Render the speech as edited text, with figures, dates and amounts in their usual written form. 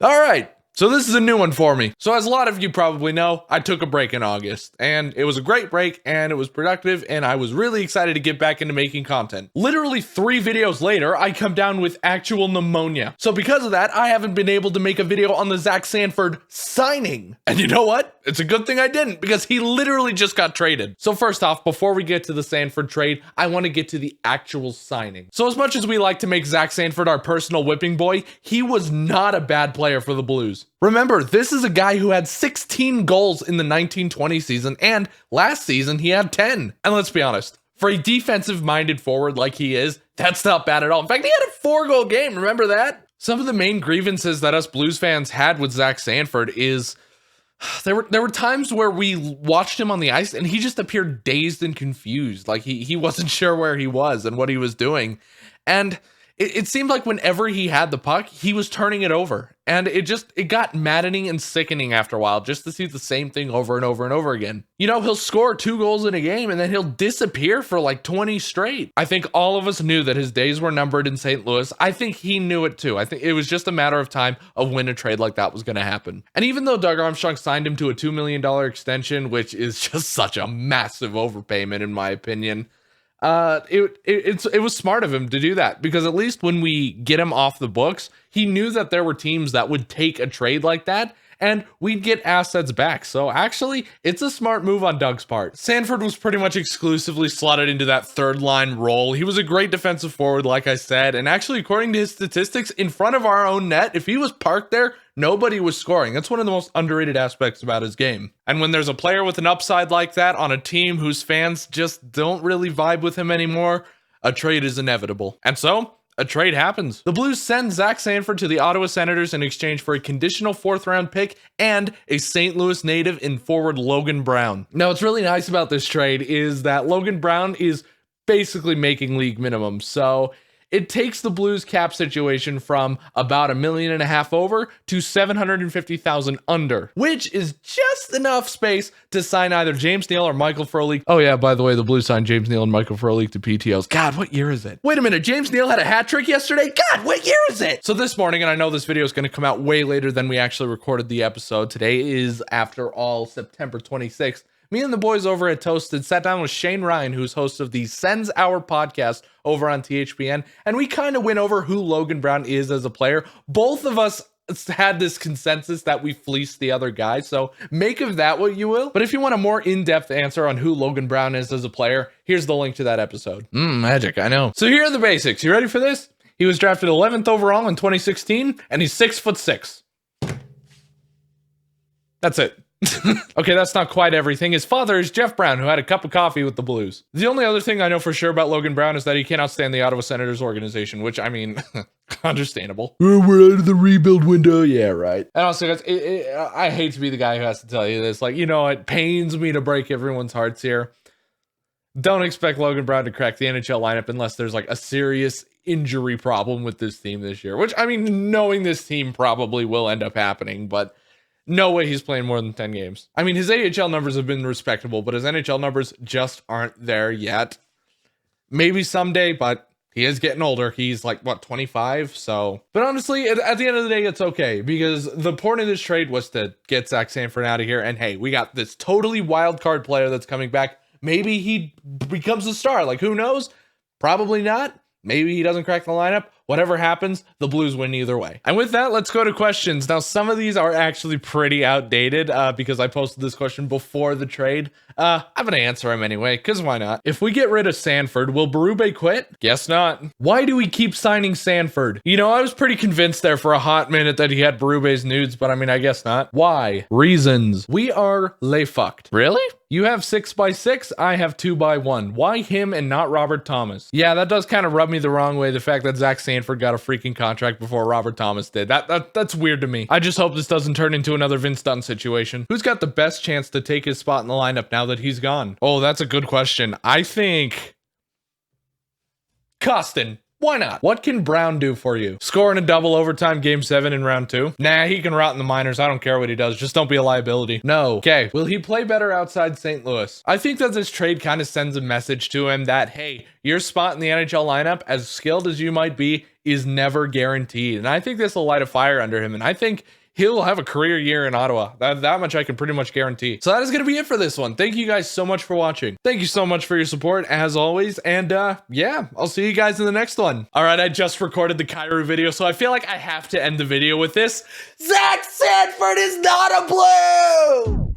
All right. So this is a new one for me. So as a lot of you probably know, I took a break in August, and it was a great break, and it was productive, and I was really excited to get back into making content. Literally 3 videos later, I come down with actual pneumonia. So because of that, I haven't been able to make a video on the Zach Sanford signing. And you know what? It's a good thing I didn't, because he literally just got traded. So first off, before we get to the Sanford trade, I want to get to the actual signing. So as much as we like to make Zach Sanford our personal whipping boy, he was not a bad player for the Blues. Remember, this is a guy who had 16 goals in the 1920 season, and last season he had 10. And let's be honest, for a defensive-minded forward like he is, that's not bad at all. In fact, he had a 4-goal game, remember that? Some of the main grievances that us Blues fans had with Zach Sanford is there were times where we watched him on the ice and he just appeared dazed and confused, like he wasn't sure where he was and what he was doing. And it seemed like whenever he had the puck, he was turning it over. And it got maddening and sickening after a while just to see the same thing over and over and over again. You know, he'll score 2 goals in a game and then he'll disappear for like 20 straight. I think all of us knew that his days were numbered in St. Louis. I think he knew it too. I think it was just a matter of time of when a trade like that was going to happen. And even though Doug Armstrong signed him to a $2 million extension, which is just such a massive overpayment in my opinion, it was smart of him to do that, because at least when we get him off the books, he knew that there were teams that would take a trade like that and we'd get assets back. So actually, it's a smart move on Doug's part. Sanford was pretty much exclusively slotted into that third line role. He was a great defensive forward, like I said, and actually, according to his statistics, in front of our own net, if he was parked there, nobody was scoring. That's one of the most underrated aspects about his game. And when there's a player with an upside like that on a team whose fans just don't really vibe with him anymore, a trade is inevitable. And so, a trade happens. The Blues send Zach Sanford to the Ottawa Senators in exchange for a conditional 4th-round pick and a St. Louis native in forward Logan Brown. Now, what's really nice about this trade is that Logan Brown is basically making league minimum, so it takes the Blues cap situation from about $1.5 million over to $750,000 under, which is just enough space to sign either James Neal or Michael Frolik. Oh yeah, by the way, the Blues signed James Neal and Michael Frolik to PTOs. God, what year is it? Wait a minute, James Neal had a hat trick yesterday? God, what year is it? So this morning, and I know this video is going to come out way later than we actually recorded the episode. Today is, after all, September 26th. Me and the boys over at Toasted sat down with Shane Ryan, who's host of the Sens Hour podcast over on THPN, and we kind of went over who Logan Brown is as a player. Both of us had this consensus that we fleeced the other guy, so make of that what you will. But if you want a more in-depth answer on who Logan Brown is as a player, here's the link to that episode. Magic, I know. So here are the basics. You ready for this? He was drafted 11th overall in 2016, and he's 6'6". That's it. Okay, that's not quite everything. His father is Jeff Brown, who had a cup of coffee with the Blues. The only other thing I know for sure about Logan Brown is that he cannot stand the Ottawa Senators organization, which, I mean, understandable. We're out of the rebuild window. Yeah, right. And also, guys, I hate to be the guy who has to tell you this. Like, you know, it pains me to break everyone's hearts here. Don't expect Logan Brown to crack the NHL lineup unless there's like a serious injury problem with this team this year, which, I mean, knowing this team probably will end up happening, but no way he's playing more than 10 games. I mean, his AHL numbers have been respectable, but his NHL numbers just aren't there yet. Maybe someday, but he is getting older. He's like, what, 25? So, but honestly, at the end of the day, it's okay, because the point of this trade was to get Zach Sanford out of here. And hey, we got this totally wild card player that's coming back. Maybe he becomes a star. Like, who knows? Probably not. Maybe he doesn't crack the lineup. Whatever happens, the Blues win either way. And with that, let's go to questions. Now, some of these are actually pretty outdated because I posted this question before the trade. I'm going to answer them anyway, because why not? If we get rid of Sanford, will Berube quit? Guess not. Why do we keep signing Sanford? You know, I was pretty convinced there for a hot minute that he had Berube's nudes, but I mean, I guess not. Why? Reasons. We are lay fucked. Really? You have 6x6, I have 2x1. Why him and not Robert Thomas? Yeah, that does kind of rub me the wrong way, the fact that Zach Sanford got a freaking contract before Robert Thomas did. That's weird to me. I just hope this doesn't turn into another Vince Dunn situation. Who's got the best chance to take his spot in the lineup now that he's gone? Oh, that's a good question. I think Costin. Why not? What can Brown do for you? Score in a double overtime game 7 in round 2? Nah, he can rot in the minors. I don't care what he does. Just don't be a liability. No. Okay. Will he play better outside St. Louis? I think that this trade kind of sends a message to him that, hey, your spot in the NHL lineup, as skilled as you might be, is never guaranteed. And I think this will light a fire under him. And I think he'll have a career year in Ottawa. That much I can pretty much guarantee. So that is going to be it for this one. Thank you guys so much for watching. Thank you so much for your support as always. And yeah, I'll see you guys in the next one. All right, I just recorded the Cairo video, so I feel like I have to end the video with this. Zach Sanford is not a blue!